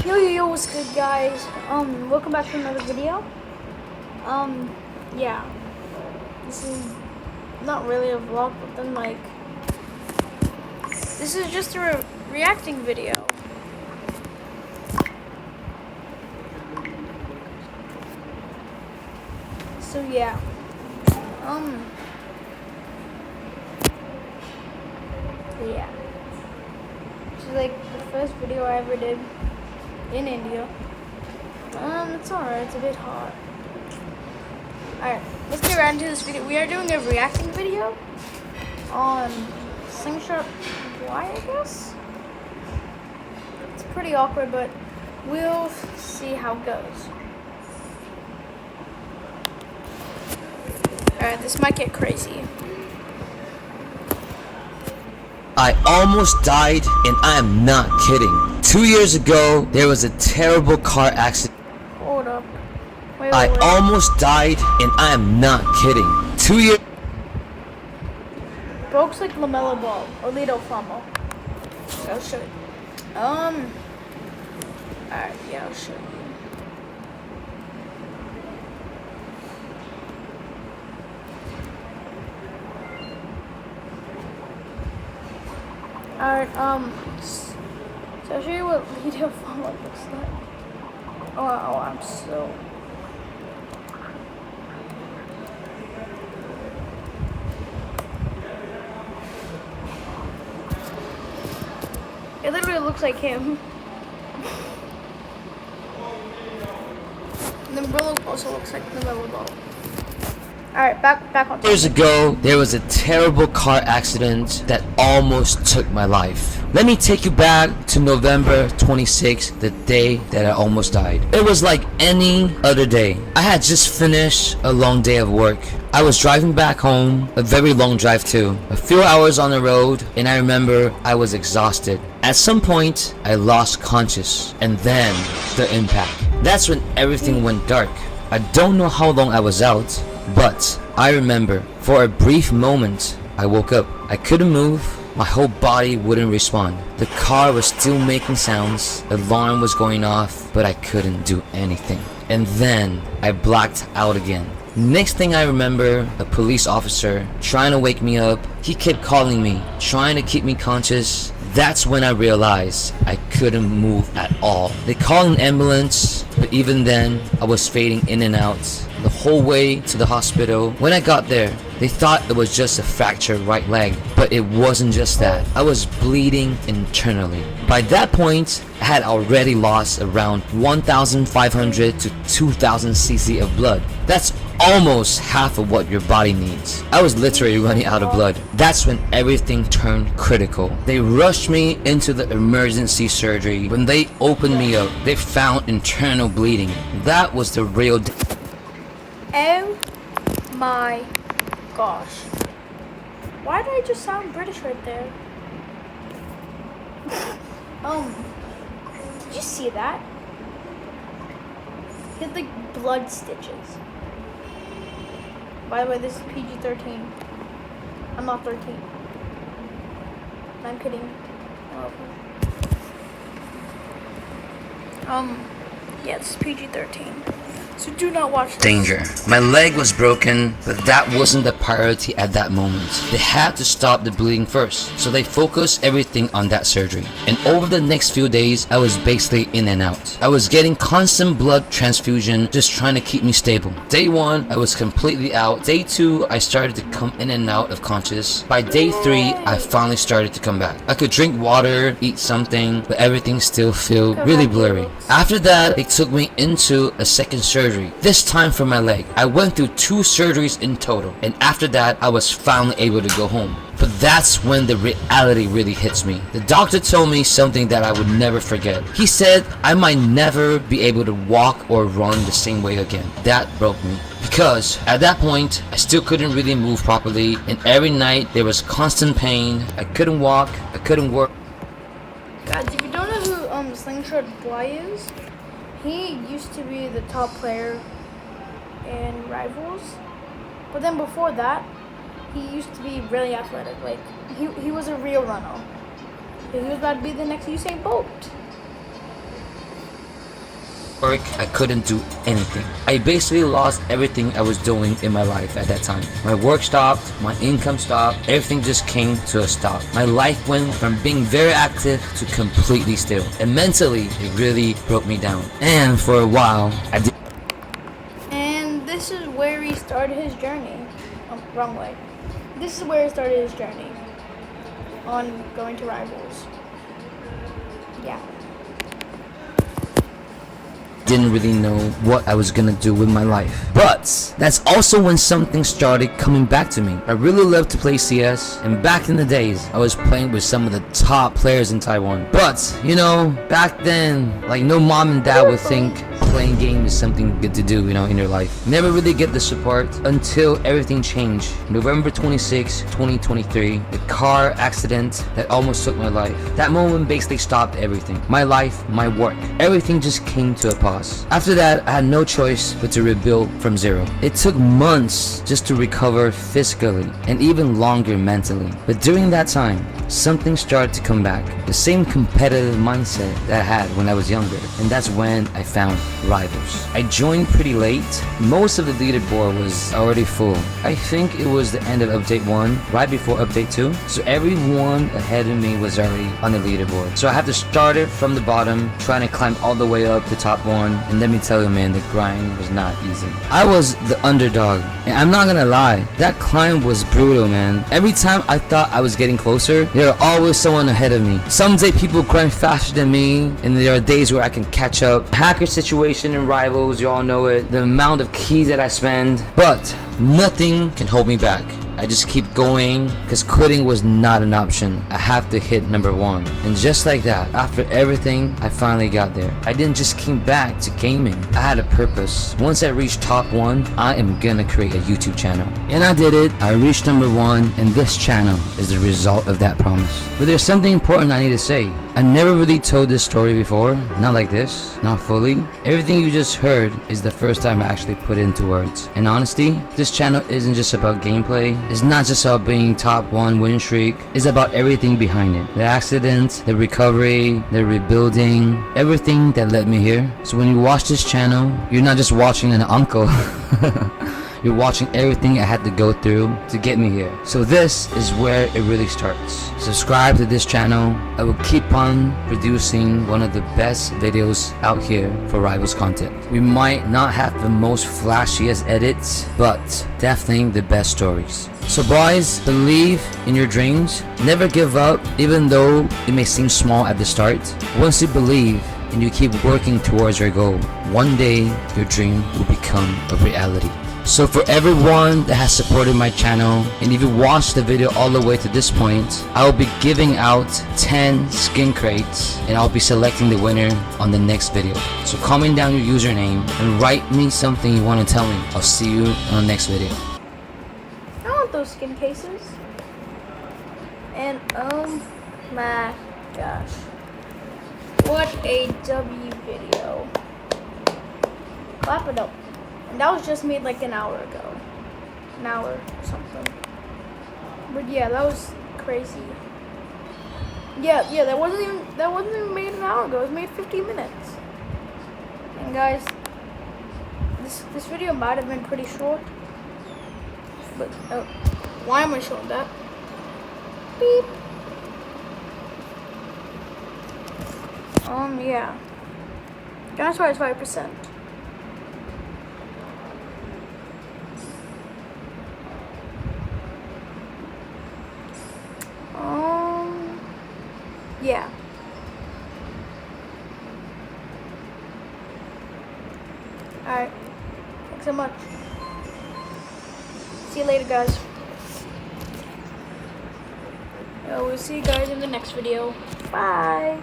Yo, what's good, guys? Welcome back to another video. Yeah, this is not really a vlog, but then this is just a reacting video. So yeah, yeah, this is like the first video I ever did in India. It's alright, it's a bit hot. Alright, let's get right into this video. We are doing a reacting video on Slingshot Y, I guess? It's pretty awkward, but we'll see how it goes. Alright, this might get crazy. I almost died, and I am not kidding. 2 years ago, there was a terrible car accident. Hold up. Wait. I almost died, and I am not kidding. 2 years. Broke's like LaMelo Ball or Lido Fumble. I'll show you. Alright, yeah, I'll show you. Alright, so I'll show you what Lido Fumble looks like. Oh, I'm so... It literally looks like him. And then Brillo also looks like the level ball. Alright, back on. Years ago, there was a terrible car accident that almost took my life. Let me take you back to November 26th, the day that I almost died. It was like any other day. I had just finished a long day of work. I was driving back home, a very long drive too. A few hours on the road, and I remember I was exhausted. At some point, I lost conscious, and then the impact. That's when everything went dark. I don't know how long I was out, but I remember for a brief moment I woke up. I couldn't move, my whole body wouldn't respond. The car was still making sounds, alarm was going off, but I couldn't do anything. And then I blacked out again. Next thing I remember, a police officer trying to wake me up. He kept calling me, trying to keep me conscious. That's when I realized I couldn't move at all. They called an ambulance, but even then, I was fading in and out the whole way to the hospital. When I got there, they thought it was just a fractured right leg, but it wasn't just that. I was bleeding internally. By that point, I had already lost around 1,500 to 2,000 cc of blood. That's almost half of what your body needs. I was literally running out of blood. That's when everything turned critical. They rushed me into the emergency surgery. When they opened me up, they found internal bleeding. That was the real Oh my gosh. Why did I just sound British right there? Did you see that? He had like blood stitches. By the way, this is PG-13. I'm not 13. I'm kidding. Yeah, this is PG-13. So do not watch this. Danger. My leg was broken, but that wasn't the priority at that moment. They had to stop the bleeding first, so they focused everything on that surgery. And over the next few days, I was basically in and out. I was getting constant blood transfusion, just trying to keep me stable. Day 1, I was completely out. Day 2, I started to come in and out of conscious. By day 3, I finally started to come back. I could drink water, eat something, but everything still felt really blurry. After that, they took me into a second surgery. This time for my leg. I went through 2 surgeries in total, and after that I was finally able to go home. But that's when the reality really hits me. The doctor told me something that I would never forget. He said I might never be able to walk or run the same way again. That broke me. Because at that point, I still couldn't really move properly, and every night there was constant pain. I couldn't walk, I couldn't work. Guys, if you don't know who Slingshot Y is, he used to be the top player in Rivals, but then before that, he used to be really athletic. Like, he was a real runner. He was about to be the next Usain Bolt. work, I couldn't do anything. I basically lost everything I was doing in my life at that time. My work stopped, my income stopped, everything just came to a stop. My life went from being very active to completely still. And mentally, it really broke me down. And for a while, I did. And this is where he started his journey. Oh, wrong way. This is where he started his journey on going to Rivals. Yeah. Didn't really know what I was gonna do with my life. But that's also when something started coming back to me. I really loved to play CS, and back in the days, I was playing with some of the top players in Taiwan. But, you know, back then, like no mom and dad would think playing games is something good to do, you know, in your life. Never really get the support until everything changed. November 26, 2023, the car accident that almost took my life. That moment basically stopped everything. My life, my work, everything just came to a pause. After that, I had no choice but to rebuild from zero. It took months just to recover physically and even longer mentally. But during that time, something started to come back. The same competitive mindset that I had when I was younger. And that's when I found Rivals. I joined pretty late. Most of the leaderboard was already full. I think it was the end of update 1, right before update 2. So everyone ahead of me was already on the leaderboard. So I had to start it from the bottom, trying to climb all the way up to top 1. And let me tell you, man, the grind was not easy. I was the underdog. And I'm not gonna lie, that climb was brutal, man. Every time I thought I was getting closer, there are always someone ahead of me. Some day people grind faster than me, and there are days where I can catch up. Hacker situation in Rivals, you all know it. The amount of keys that I spend, but nothing can hold me back. I just keep going because quitting was not an option. I have to hit number 1. And just like that, after everything, I finally got there. I didn't just came back to gaming. I had a purpose. Once I reached top 1, I am gonna create a YouTube channel. And I did it. I reached number 1, and this channel is the result of that promise. But there's something important I need to say. I never really told this story before, not like this, not fully. Everything you just heard is the first time I actually put it into words. And honestly, this channel isn't just about gameplay, it's not just about being top 1 win streak, it's about everything behind it. The accident, the recovery, the rebuilding, everything that led me here. So when you watch this channel, you're not just watching an uncle. You're watching everything I had to go through to get me here. So this is where it really starts. Subscribe to this channel. I will keep on producing one of the best videos out here for Rivals content. We might not have the most flashiest edits, but definitely the best stories. So boys, believe in your dreams. Never give up, even though it may seem small at the start. Once you believe and you keep working towards your goal, one day your dream will become a reality. So for everyone that has supported my channel, and if you watched the video all the way to this point, I will be giving out 10 skin crates, and I'll be selecting the winner on the next video. So comment down your username and write me something you want to tell me. I'll see you on the next video. I want those skin cases. And oh my gosh. What a W video. Clap it up. And that was just made like an hour ago. An hour or something. But yeah, that was crazy. Yeah, that wasn't even made an hour ago. It was made 15 minutes. And guys, this video might have been pretty short. But why am I showing that? Beep. Yeah. Dinosaur is 5%. Yeah. Alright. Thanks so much. See you later, guys. We'll see you guys in the next video. Bye.